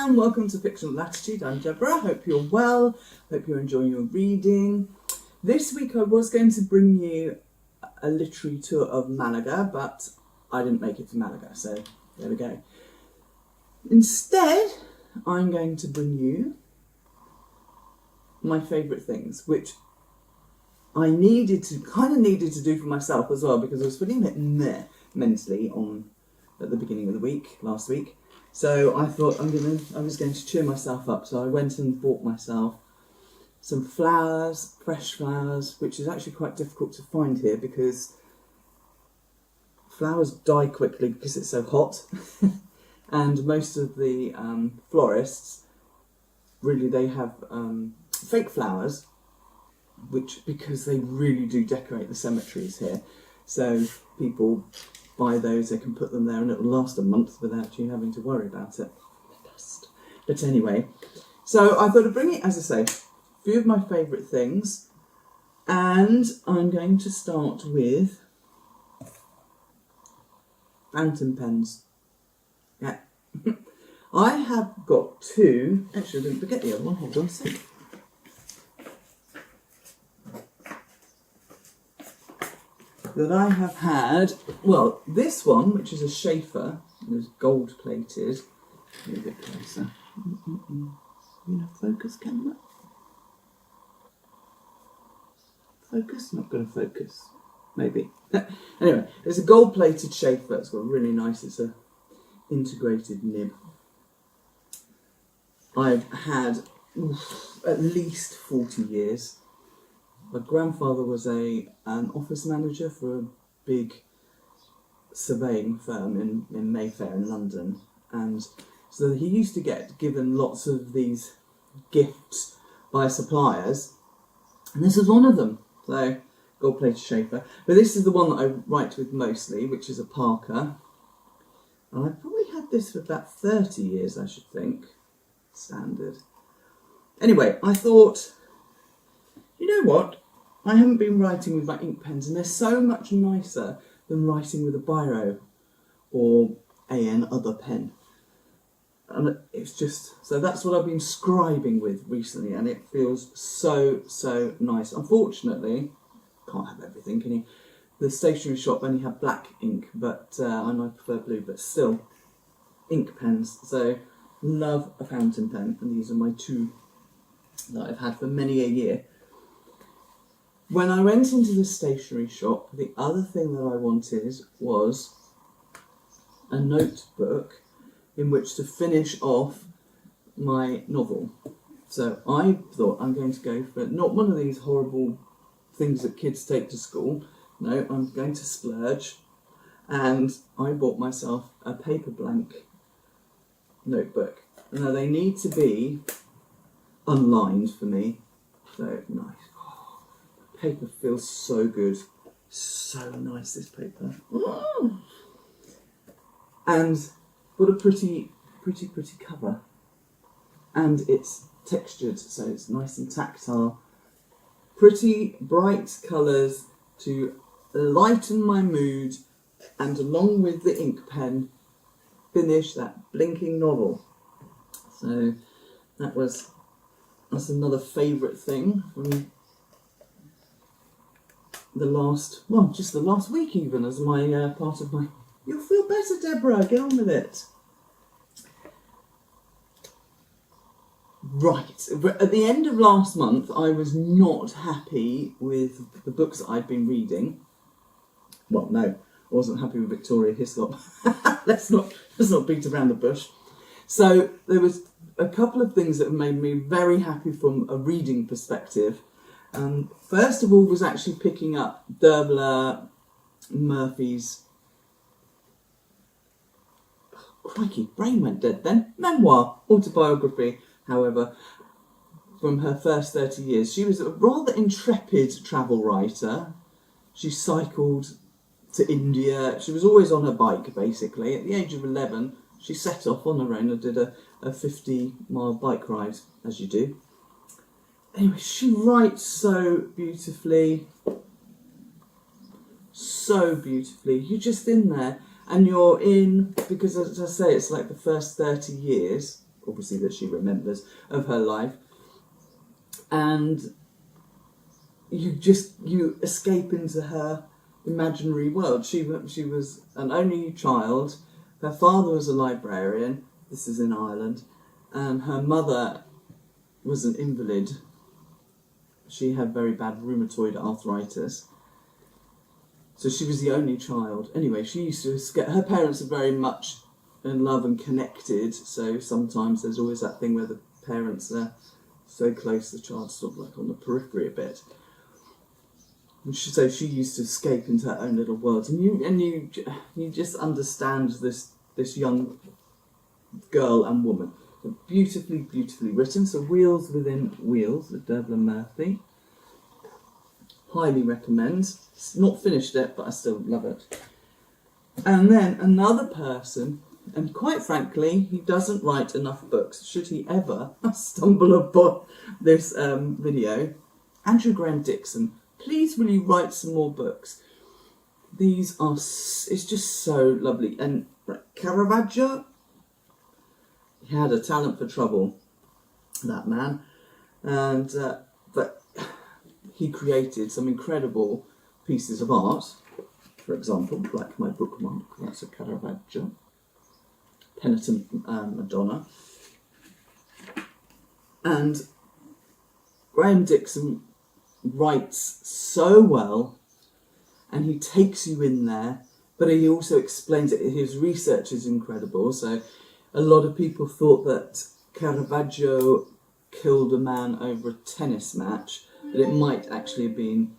and welcome to Fictional Latitude. I'm Deborah. Hope you're well. Hope you're enjoying your reading. This week I was going to bring you a literary tour of Malaga, but I didn't make it to Malaga, so there we go. Instead, I'm going to bring you my favourite things, which I needed to do for myself as well, because I was feeling a bit meh mentally at the beginning of the week, last week. So I thought I was going to cheer myself up. So I went and bought myself some flowers, fresh flowers, which is actually quite difficult to find here because flowers die quickly because it's so hot. And most of the florists, really, they have fake flowers, because they really do decorate the cemeteries here. So people buy those, they can put them there and it will last a month without you having to worry about it. The dust. But anyway, so I thought I'd bring it, as I say, a few of my favourite things, and I'm going to start with fountain pens. Yeah. I have got two, actually I didn't forget the other one, hold on a sec. That I have had, well, this one, which is a Shaeffer, is gold plated. A little bit closer. You know, focus camera. Focus? Not going to focus. Maybe. Anyway, it's a gold plated Shaeffer. It's got really nice, it's a integrated nib. I've had at least 40 years. My grandfather was an office manager for a big surveying firm in Mayfair in London, and so he used to get given lots of these gifts by suppliers, and this is one of them. So gold-plated Shaeffer, but this is the one that I write with mostly, which is a Parker, and I've probably had this for about 30 years, I should think, standard. Anyway, I thought, you know what? I haven't been writing with my ink pens, and they're so much nicer than writing with a biro or other pen. And it's just, so that's what I've been scribing with recently, and it feels so, so nice. Unfortunately, can't have everything, can you? The stationery shop only had black ink, but and I prefer blue, but still, ink pens. So, love a fountain pen, and these are my two that I've had for many a year. When I went into the stationery shop, the other thing that I wanted was a notebook in which to finish off my novel. So I thought I'm going to go for not one of these horrible things that kids take to school. No, I'm going to splurge, and I bought myself a Paperblank notebook. Now they need to be unlined for me, so nice. Paper feels so good, so nice, this paper. Oh. And what a pretty cover, and it's textured, so it's nice and tactile. Pretty bright colours to lighten my mood, and along with the ink pen, finish that blinking novel. So that's another favourite thing from just the last week even, as my part of my, you'll feel better, Deborah, get on with it. Right, at the end of last month, I was not happy with the books that I'd been reading. Well, no, I wasn't happy with Victoria Hislop. let's not beat around the bush. So there was a couple of things that made me very happy from a reading perspective. First of all was actually picking up Dervla Murphy's, crikey, brain went dead then, memoir, autobiography, however, from her first 30 years. She was a rather intrepid travel writer. She cycled to India. She was always on her bike, basically. At the age of 11, she set off on her own and did a 50-mile bike ride, as you do. Anyway, she writes so beautifully. So beautifully. You're just in there, and you're in, because as I say, it's like the first 30 years, obviously that she remembers of her life, and you escape into her imaginary world. She was an only child. Her father was a librarian. This is in Ireland, and her mother was an invalid. She had very bad rheumatoid arthritis. So she was the only child. Anyway, she used to escape. Her parents are very much in love and connected, so sometimes there's always that thing where the parents are so close, the child's sort of like on the periphery a bit. So she used to escape into her own little world, and you just understand this young girl and woman. Beautifully, beautifully written. So Wheels Within Wheels with Dervla Murphy. Highly recommend. It's not finished yet, but I still love it. And then another person, and quite frankly, he doesn't write enough books. Should he ever stumble upon this video, Andrew Graham-Dixon, please will you write some more books? These are, it's just so lovely. And Caravaggio, he had a talent for trouble, that man. And but he created some incredible pieces of art. For example, like my bookmark, that's a Caravaggio. Penitent Madonna. And Graham-Dixon writes so well, and he takes you in there, but he also explains it. His research is incredible. So a lot of people thought that Caravaggio killed a man over a tennis match, but it might actually have been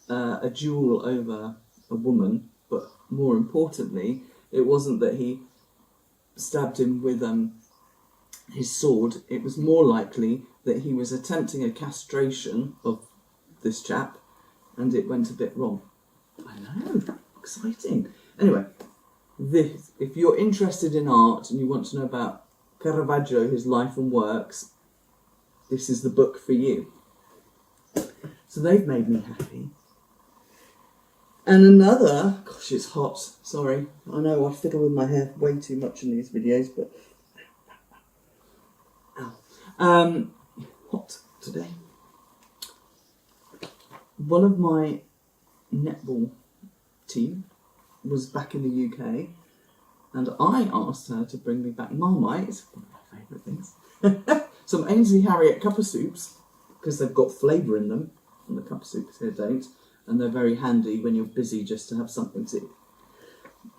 a duel over a woman. But more importantly, it wasn't that he stabbed him with his sword. It was more likely that he was attempting a castration of this chap, and it went a bit wrong. I know, exciting. Anyway, if you're interested in art and you want to know about Caravaggio, his life and works, this is the book for you. So they've made me happy. And another, gosh, it's hot, sorry. I know I fiddle with my hair way too much in these videos, but ow. Hot today. One of my netball team was back in the UK, and I asked her to bring me back Marmite, one of my favourite things. Some Ainsley Harriott cup of soups, because they've got flavour in them, and the cup of soups here don't, and they're very handy when you're busy just to have something to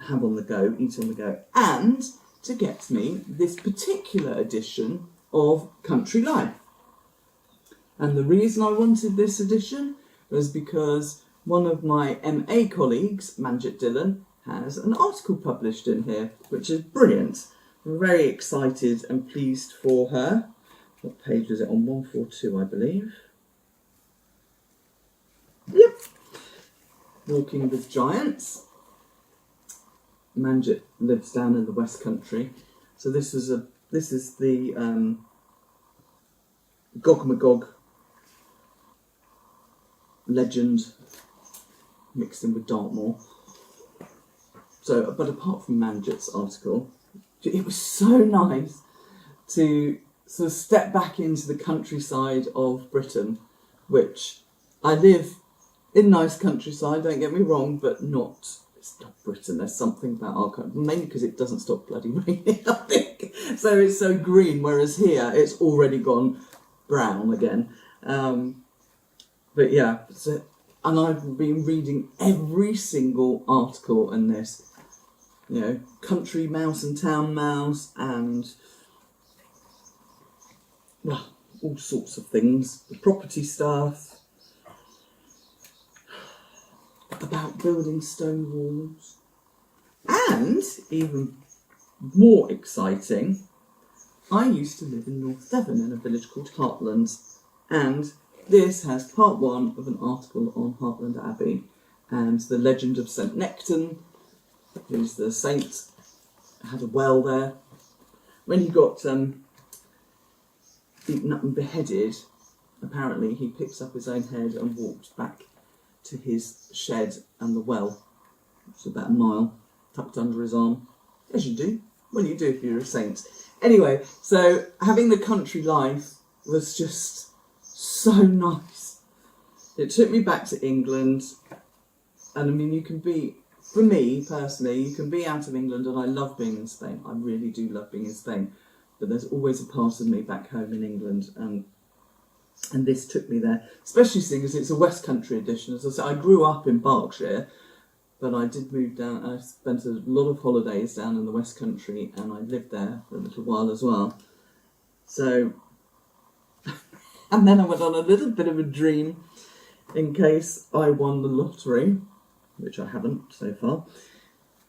have on the go, eat on the go, and to get me this particular edition of Country Life. And the reason I wanted this edition was because one of my MA colleagues, Manjit Dillon, has an article published in here, which is brilliant. I'm very excited and pleased for her. What page was it on? 142, I believe. Yep. Walking with Giants. Manjit lives down in the West Country. So this is the Gog Magog legend mixed in with Dartmoor. So, but apart from Manjit's article, it was so nice to sort of step back into the countryside of Britain, which I live in nice countryside, don't get me wrong, but it's not Britain. There's something about our country, mainly because it doesn't stop bloody raining, I think. So it's so green, whereas here it's already gone brown again. But yeah, and I've been reading every single article in this, you know, country mouse and town mouse, and well, all sorts of things, the property stuff, about building stone walls, and even more exciting, I used to live in North Devon in a village called Hartland, and this has part one of an article on Hartland Abbey and the legend of St Nectan, who's the saint, had a well there. When he got beaten up and beheaded, apparently he picks up his own head and walked back to his shed and the well. It's about a mile, tucked under his arm. As you do. Well, you do if you're a saint. Anyway, so having the country life was just so nice. It took me back to England, and I mean, you can be, for me personally, you can be out of England, and I love being in Spain. I really do love being in Spain, but there's always a part of me back home in England, and this took me there, especially seeing as it's a West Country edition. As I said, I grew up in Berkshire, but I did move down. I spent a lot of holidays down in the West Country, and I lived there for a little while as well. So, and then I went on a little bit of a dream in case I won the lottery, which I haven't so far.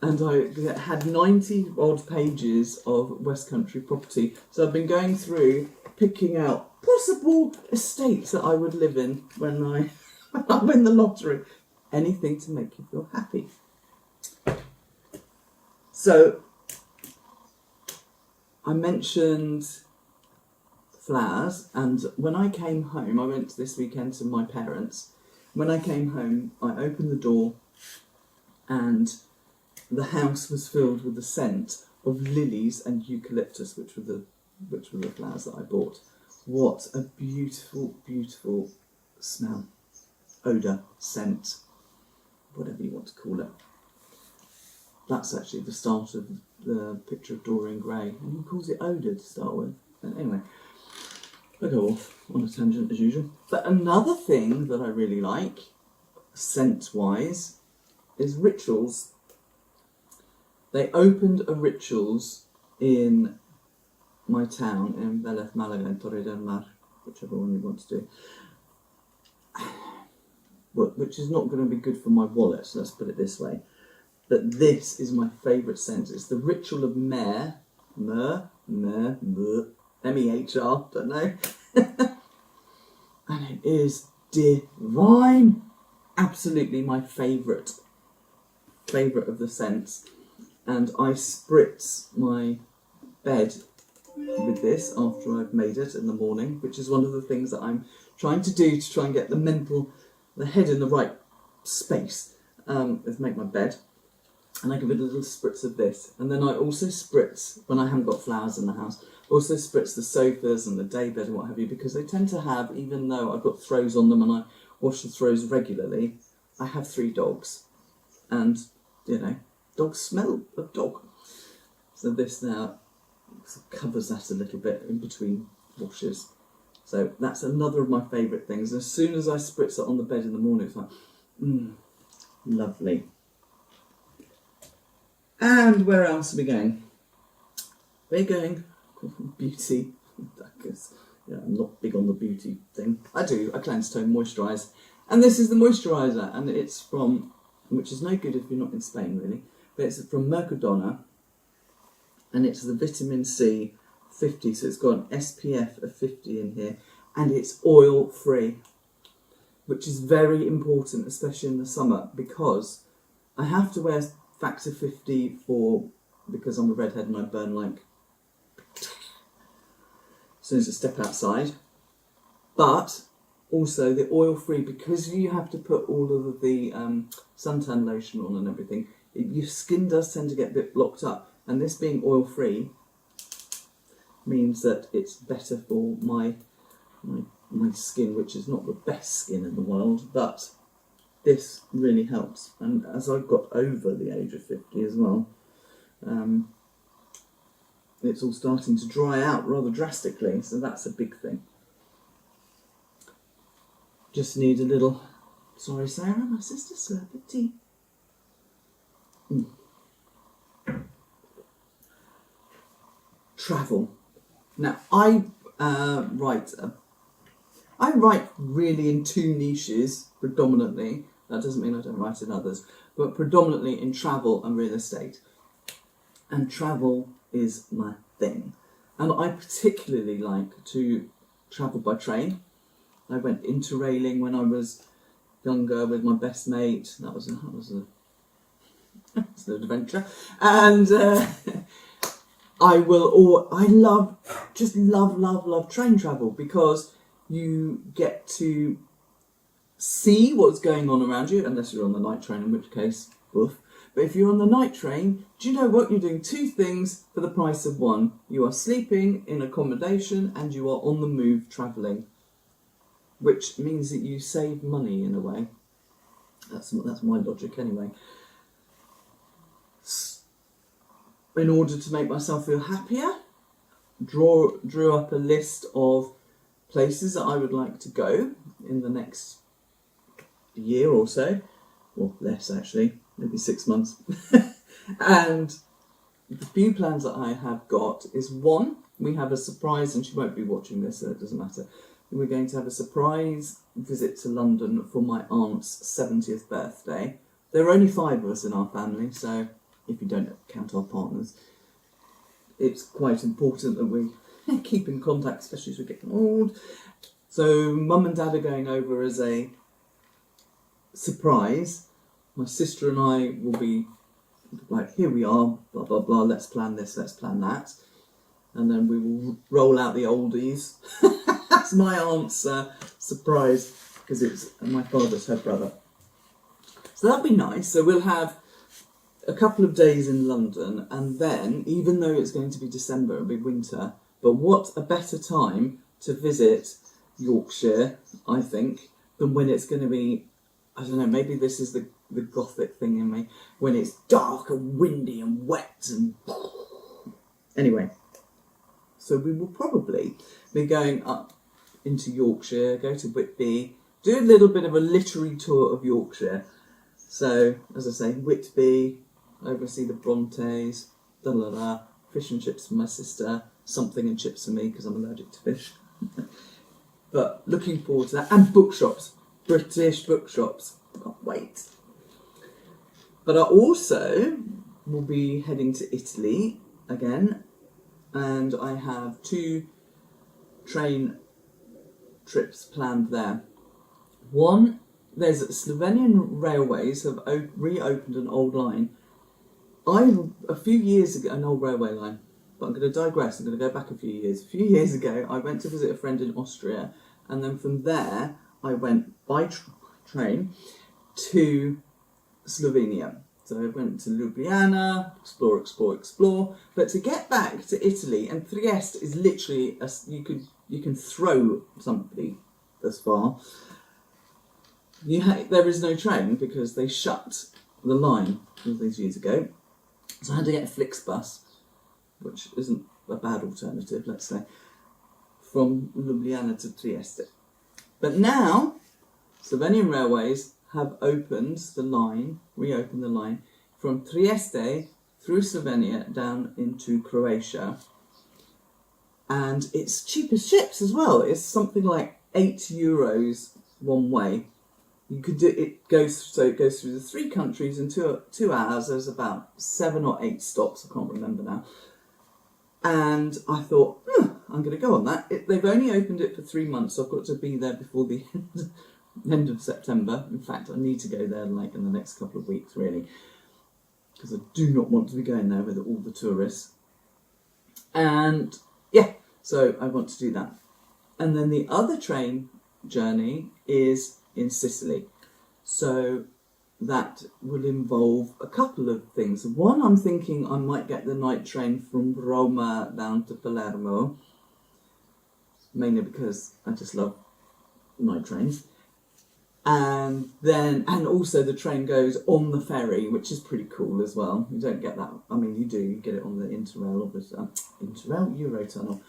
And I had 90 odd pages of West Country property. So I've been going through, picking out possible estates that I would live in when I win the lottery. Anything to make you feel happy. So I mentioned flowers, and when I came home, I went this weekend to my parents. When I came home, I opened the door, and the house was filled with the scent of lilies and eucalyptus, which were the flowers that I bought. What a beautiful, beautiful smell, odour, scent, whatever you want to call it. That's actually the start of the picture of Dorian Gray, and he calls it odour to start with. But anyway, I go off on a tangent as usual. But another thing that I really like, scent-wise, is Rituals. They opened a Rituals in my town, in Vélez, Málaga, in Torre del Mar, whichever one you want to do. Which is not going to be good for my wallet, so let's put it this way. But this is my favourite scent. It's the Ritual of Mehr. Mehr, M-E-H-R, don't know. And it is divine. Absolutely my favourite of the scents. And I spritz my bed with this after I've made it in the morning, which is one of the things that I'm trying to do to try and get the head in the right space, is make my bed. And I give it a little spritz of this. And then I also spritz, when I haven't got flowers in the house, also spritz the sofas and the daybed and what have you, because they tend to have, even though I've got throws on them and I wash the throws regularly, I have 3 dogs. And, you know, dogs smell of dog. So this now covers that a little bit in between washes. So that's another of my favourite things. As soon as I spritz it on the bed in the morning, it's like, lovely. And where else are we going? We're going beauty. Yeah, I'm not big on the beauty thing. I cleanse, tone, moisturise. And this is the moisturiser, and it's from, which is no good if you're not in Spain really, but it's from Mercadona, and it's the vitamin C 50, so it's got an SPF of 50 in here, and it's oil free, which is very important, especially in the summer, because I have to wear factor 50 because I'm a redhead and I burn like as soon as I step outside. But also the oil free, because you have to put all of the suntan lotion on and everything, your skin does tend to get a bit blocked up, and this being oil free means that it's better for my skin, which is not the best skin in the world, but this really helps. And as I've got over the age of 50 as well, it's all starting to dry out rather drastically, so that's a big thing. Just need a little, sorry Sarah, my sister slurp of tea. Travel. Now I write really in 2 niches predominantly. That doesn't mean I don't write in others, but predominantly in travel and real estate. And travel is my thing. And I particularly like to travel by train. I went interrailing when I was younger with my best mate. That was an adventure. And I love train travel, because you get to see what's going on around you, unless you're on the night train, in which case, woof. But if you're on the night train, do you know what? You're doing two things for the price of one. You are sleeping in accommodation and you are on the move travelling, which means that you save money in a way. That's my logic anyway. In order to make myself feel happier, drew up a list of places that I would like to go in the next year or so, or less actually, maybe 6 months. And the few plans that I have got is, one, we have a surprise, and she won't be watching this, so it doesn't matter. We're going to have a surprise visit to London for my aunt's 70th birthday. There are only 5 of us in our family, so if you don't count our partners, it's quite important that we keep in contact, especially as we're getting old. So Mum and Dad are going over as a surprise. My sister and I will be like, here we are, blah, blah, blah, let's plan this, let's plan that. And then we will roll out the oldies. That's my aunt's surprise, because it's my father's her brother. So that'd be nice. So we'll have a couple of days in London, and then, even though it's going to be December, it'll be winter, but what a better time to visit Yorkshire, I think, than when it's going to be, I don't know, maybe this is the gothic thing in me, when it's dark and windy and wet and... Anyway, so we will probably be going up into Yorkshire, go to Whitby, do a little bit of a literary tour of Yorkshire. So, as I say, Whitby, oversee the Brontes, fish and chips for my sister, something and chips for me because I'm allergic to fish. But looking forward to that. And bookshops, British bookshops. Can't wait. But I also will be heading to Italy again, and I have 2 train trips planned there. One, there's Slovenian Railways have reopened an old line. A few years ago, an old railway line, but I'm going to digress, I'm going to go back a few years. A few years ago, I went to visit a friend in Austria, and then from there, I went by train to Slovenia. So I went to Ljubljana, explore. But to get back to Italy, and Trieste is literally, you can throw somebody this far. There is no train because they shut the line all these years ago. So I had to get a Flixbus, which isn't a bad alternative, let's say, from Ljubljana to Trieste. But now, Slovenian Railways have reopened the line from Trieste through Slovenia down into Croatia. And it's cheap as chips as well. It's something like €8 one way. You could do it goes through the 3 countries in 2 hours. There's about 7 or 8 stops. I can't remember now. And I thought, I'm going to go on that. They've only opened it for 3 months, so I've got to be there before the end of September. In fact, I need to go there in the next couple of weeks, really, because I do not want to be going there with all the tourists. And yeah, so I want to do that. And then the other train journey is in Sicily. So that will involve a couple of things. One, I'm thinking I might get the night train from Roma down to Palermo, mainly because I just love night trains. And also the train goes on the ferry, which is pretty cool as well. You don't get that. I mean, you do. You get it on the Interrail, obviously. Interrail? Eurotunnel.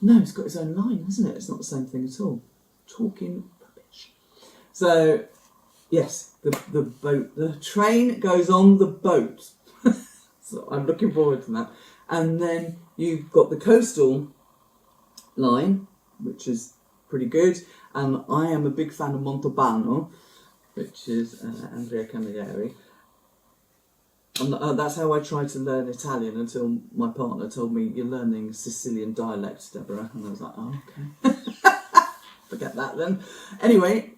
No, it's got its own line, isn't it? It's not the same thing at all. Talking rubbish. So, yes, the train goes on the boat. So I'm looking forward to that. And then you've got the coastal line, which is pretty good. And I am a big fan of Montalbano, which is Andrea Camilleri. And that's how I tried to learn Italian until my partner told me, you're learning Sicilian dialect, Deborah. And I was like, oh, okay. Forget that then. Anyway,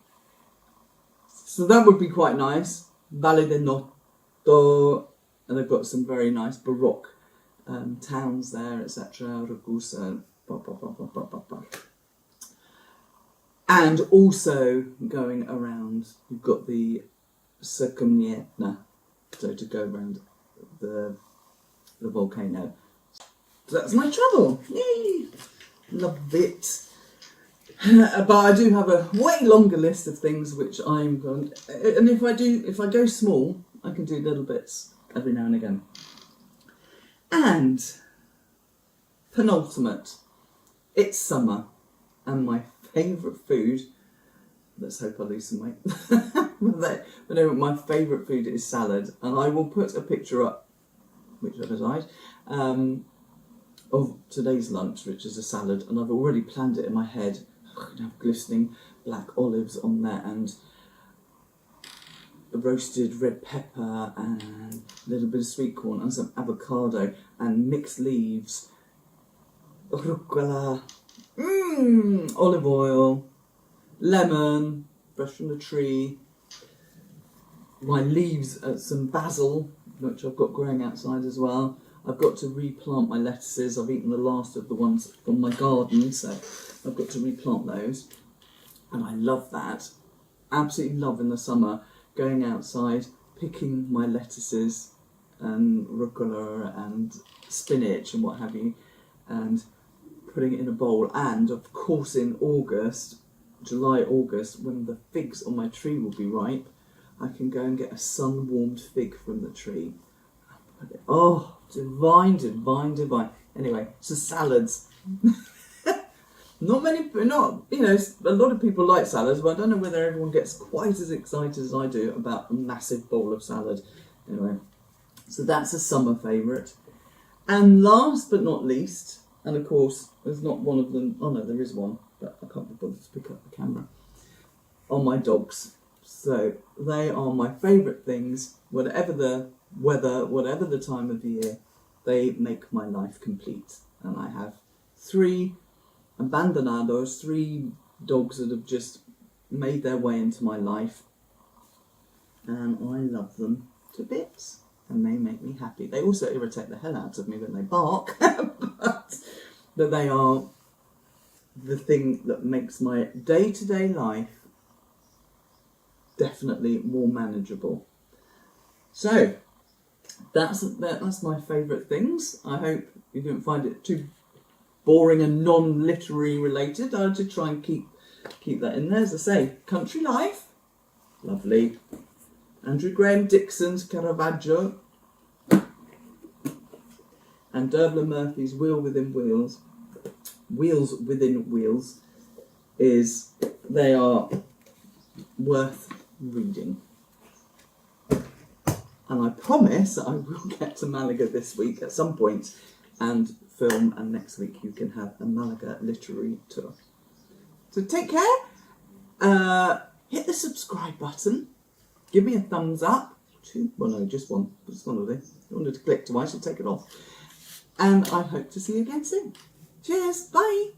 so that would be quite nice. Valle del Noto, and they've got some very nice Baroque towns there, etc. Ragusa, blah, blah, blah, blah, blah, blah, blah. And also going around, you've got the circumnietna, so to go around the volcano. So that's my travel. Yay! Love it. But I do have a way longer list of things which I'm going. And if I go small, I can do little bits every now and again. And penultimate, it's summer, and my favourite food. Let's hope I lose some weight. But no, my favourite food is salad, and I will put a picture up, whichever side, of today's lunch, which is a salad, and I've already planned it in my head. I'm going to have glistening black olives on there, and roasted red pepper, and a little bit of sweet corn, and some avocado, and mixed leaves, rucola, olive oil, lemon, fresh from the tree, my leaves, some basil, which I've got growing outside as well. I've got to replant my lettuces. I've eaten the last of the ones from my garden, so I've got to replant those. And I love that. Absolutely love in the summer going outside, picking my lettuces and rucola and spinach and what have you, and putting it in a bowl. And of course in August, July, August, when the figs on my tree will be ripe, I can go and get a sun-warmed fig from the tree. Oh, divine, divine, divine. Anyway, so salads. Not, a lot of people like salads, but I don't know whether everyone gets quite as excited as I do about a massive bowl of salad. Anyway, so that's a summer favourite. And last but not least, and of course, there's not one of them, oh no, there is one, but I can't be bothered to pick up the camera, are my dogs. So they are my favourite things, whatever the weather, whatever the time of the year, they make my life complete. And I have 3 abandonados, 3 dogs that have just made their way into my life, and I love them to bits, and they make me happy. They also irritate the hell out of me when they bark, but they are the thing that makes my day-to-day life definitely more manageable. So that's my favourite things. I hope you didn't find it too boring and non-literary related. I did try and keep that in there. As I say, country life, lovely. Andrew Graham-Dixon's Caravaggio, and Dervla Murphy's Wheel Within Wheels, Wheels Within Wheels, they are worth reading. And I promise that I will get to Malaga this week at some point and film, and next week you can have a Malaga literary tour. So take care, hit the subscribe button, give me a thumbs up, 2, well no, just one of them. If you wanted to click twice, you'll take it off. And I hope to see you again soon. Cheers, bye!